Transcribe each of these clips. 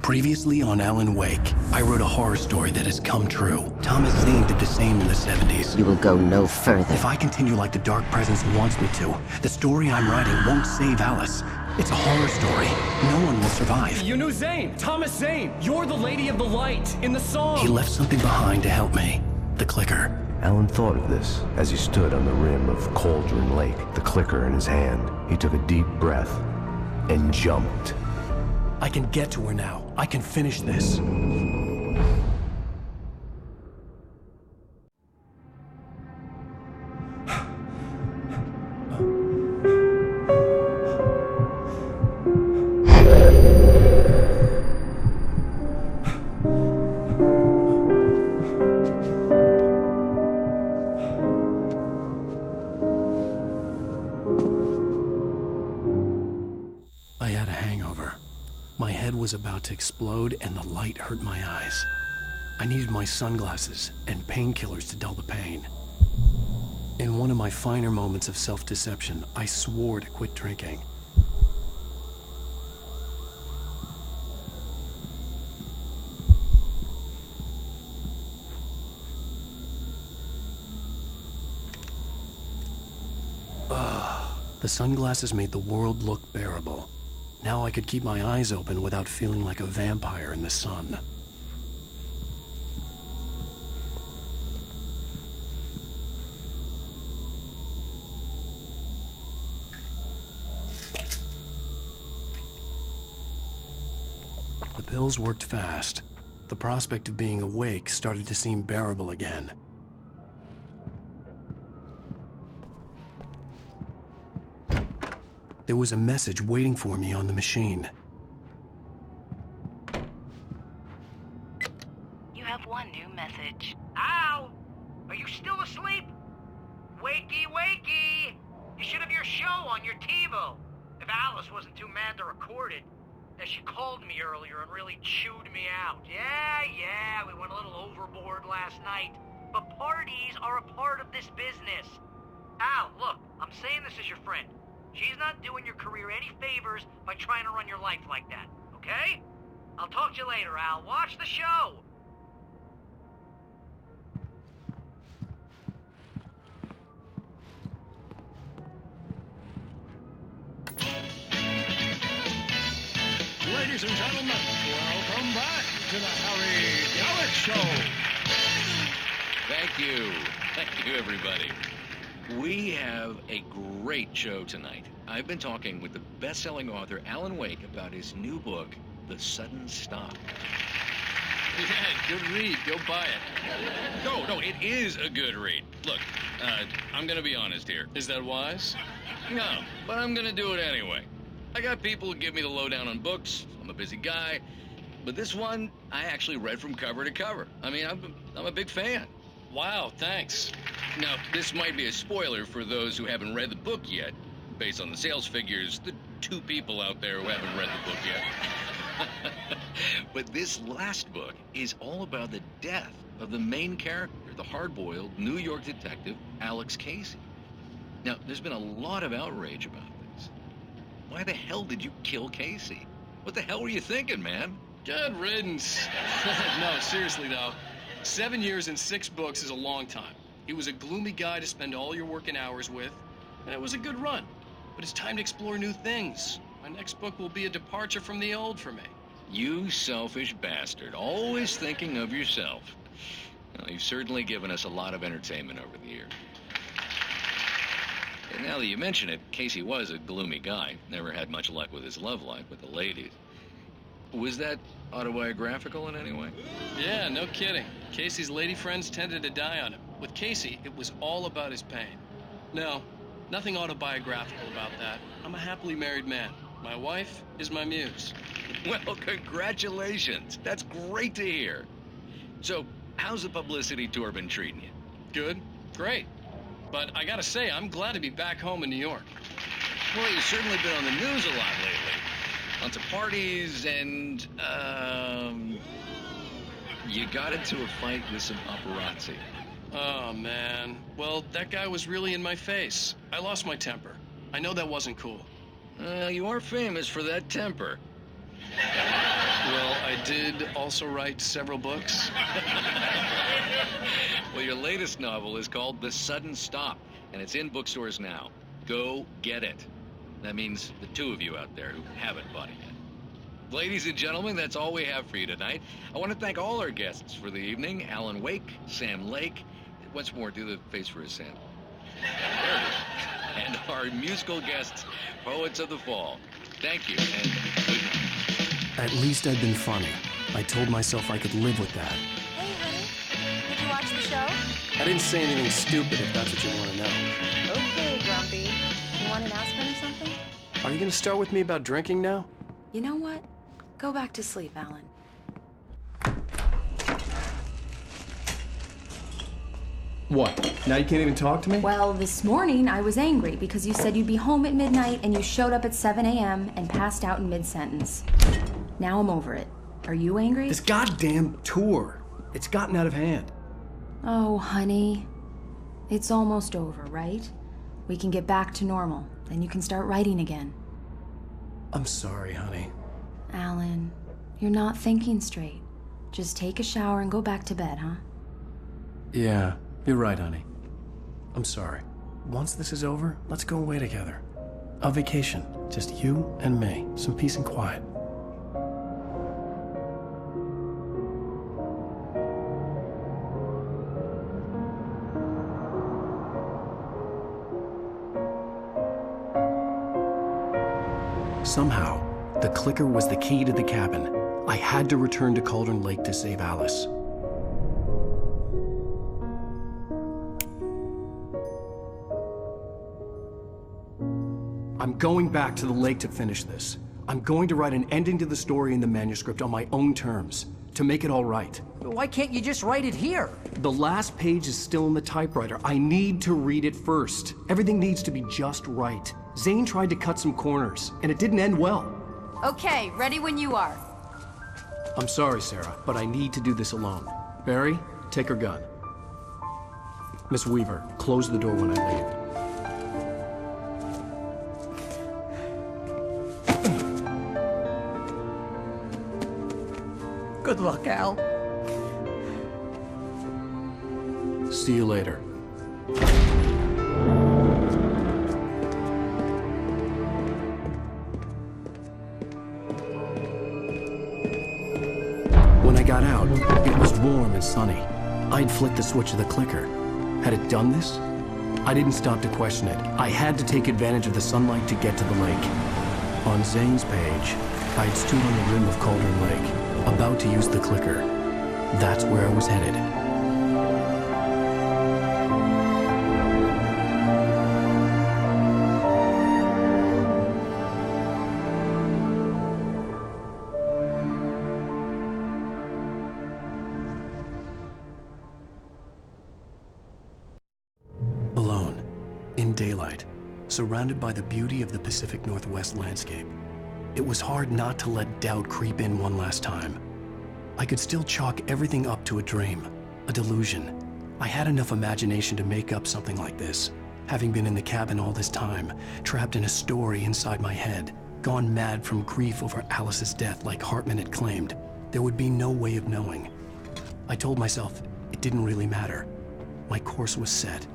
Previously on Alan Wake, I wrote a horror story that has come true. Thomas Zane did the same in the 70s. You will go no further. If I continue like the Dark Presence wants me to, the story I'm writing won't save Alice. It's a horror story. No one will survive. You knew Zane! Thomas Zane! You're the Lady of the Light in the song! He left something behind to help me. The clicker. Alan thought of this as he stood on the rim of Cauldron Lake, the clicker in his hand. He took a deep breath and jumped. I can get to her now. I can finish this. I had a hangover. My head was about to explode and the light hurt my eyes. I needed my sunglasses and painkillers to dull the pain. In one of my finer moments of self-deception, I swore to quit drinking. The sunglasses made the world look bearable. Now I could keep my eyes open without feeling like a vampire in the sun. The pills worked fast. The prospect of being awake started to seem bearable again. There was a message waiting for me on the machine. You have one new message. Al! Are you still asleep? Wakey, wakey! You should have your show on your TiVo. If Alice wasn't too mad to record it. As she called me earlier and really chewed me out. Yeah, we went a little overboard last night. But parties are a part of this business. Al, look, I'm saying this as your friend. She's not doing your career any favors by trying to run your life like that, okay? I'll talk to you later, Al. Watch the show! Ladies and gentlemen, welcome back to the Harry Gallic Show. Thank you. Thank you, everybody. We have a great show tonight. I've been talking with the best-selling author Alan Wake about his new book, The Sudden Stop. Yeah, good read. Go buy it. No, it is a good read. Look, I'm gonna be honest here. Is that wise? No, but I'm gonna do it anyway. I got people who give me the lowdown on books. I'm a busy guy. But this one, I actually read from cover to cover. I mean, I'm a big fan. Wow, thanks. Now, this might be a spoiler for those who haven't read the book yet. Based on the sales figures, the 2 people out there who haven't read the book yet. But this last book is all about the death of the main character, the hard-boiled New York detective, Alex Casey. Now, there's been a lot of outrage about this. Why the hell did you kill Casey? What the hell were you thinking, man? Good riddance. No, seriously, though. 7 years and 6 books is a long time. He was a gloomy guy to spend all your working hours with, and it was a good run. But it's time to explore new things. My next book will be a departure from the old for me. You selfish bastard, always thinking of yourself. Well, you've certainly given us a lot of entertainment over the years. And now that you mention it, Casey was a gloomy guy. Never had much luck with his love life with the ladies. Was that autobiographical in any way? Yeah, no kidding. Casey's lady friends tended to die on him. With Casey, it was all about his pain. No, nothing autobiographical about that. I'm a happily married man. My wife is my muse. Well, congratulations. That's great to hear. So, how's the publicity tour been treating you? Good. Great. But I gotta say, I'm glad to be back home in New York. Well, you've certainly been on the news a lot lately. Lots of parties and, you got into a fight with some paparazzi. Oh, man. Well, that guy was really in my face. I lost my temper. I know that wasn't cool. You are famous for that temper. Well, I did also write several books. Well, your latest novel is called The Sudden Stop, and it's in bookstores now. Go get it. That means the two of you out there who haven't bought it yet. Ladies and gentlemen, that's all we have for you tonight. I want to thank all our guests for the evening. Alan Wake, Sam Lake. Once more, do the face for a Sam. There it is. And our musical guests, Poets of the Fall. Thank you, and good night. At least I'd been funny. I told myself I could live with that. Hey, honey. Did you watch the show? I didn't say anything stupid, if that's what you want to know. Okay, Grumpy. You want an aspirin or something? Are you going to start with me about drinking now? You know what? Go back to sleep, Alan. What? Now you can't even talk to me? Well, this morning I was angry because you said you'd be home at midnight and you showed up at 7 a.m. and passed out in mid-sentence. Now I'm over it. Are you angry? This goddamn tour. It's gotten out of hand. Oh, honey. It's almost over, right? We can get back to normal. Then you can start writing again. I'm sorry, honey. Alan, you're not thinking straight. Just take a shower and go back to bed, huh? Yeah, you're right, honey. I'm sorry. Once this is over, let's go away together. A vacation. Just you and me. Some peace and quiet. Somehow, the clicker was the key to the cabin. I had to return to Cauldron Lake to save Alice. I'm going back to the lake to finish this. I'm going to write an ending to the story in the manuscript on my own terms, to make it all right. Why can't you just write it here? The last page is still in the typewriter. I need to read it first. Everything needs to be just right. Zane tried to cut some corners, and it didn't end well. Okay, ready when you are. I'm sorry, Sarah, but I need to do this alone. Barry, take her gun. Miss Weaver, close the door when I leave. Good luck, Al. See you later. When I got out, it was warm and sunny. I'd flicked the switch of the clicker. Had it done this? I didn't stop to question it. I had to take advantage of the sunlight to get to the lake. On Zane's page, I'd stood on the rim of Cauldron Lake, about to use the clicker. That's where I was headed. Alone, in daylight, surrounded by the beauty of the Pacific Northwest landscape, it was hard not to let doubt creep in one last time. I could still chalk everything up to a dream, a delusion. I had enough imagination to make up something like this, having been in the cabin all this time, trapped in a story inside my head, gone mad from grief over Alice's death like Hartman had claimed. There would be no way of knowing. I told myself it didn't really matter. My course was set.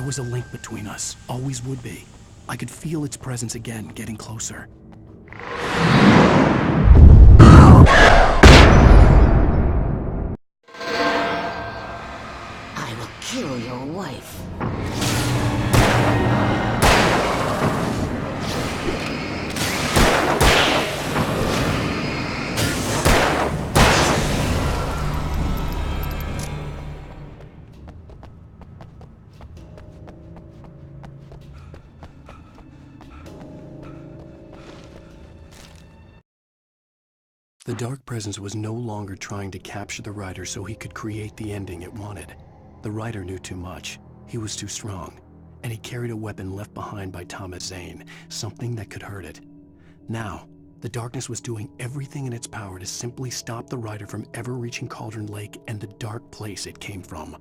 There was a link between us, always would be. I could feel its presence again, getting closer. I will kill your wife. The dark presence was no longer trying to capture the writer so he could create the ending it wanted. The writer knew too much. He was too strong. And he carried a weapon left behind by Thomas Zane, something that could hurt it. Now, the darkness was doing everything in its power to simply stop the writer from ever reaching Cauldron Lake and the dark place it came from.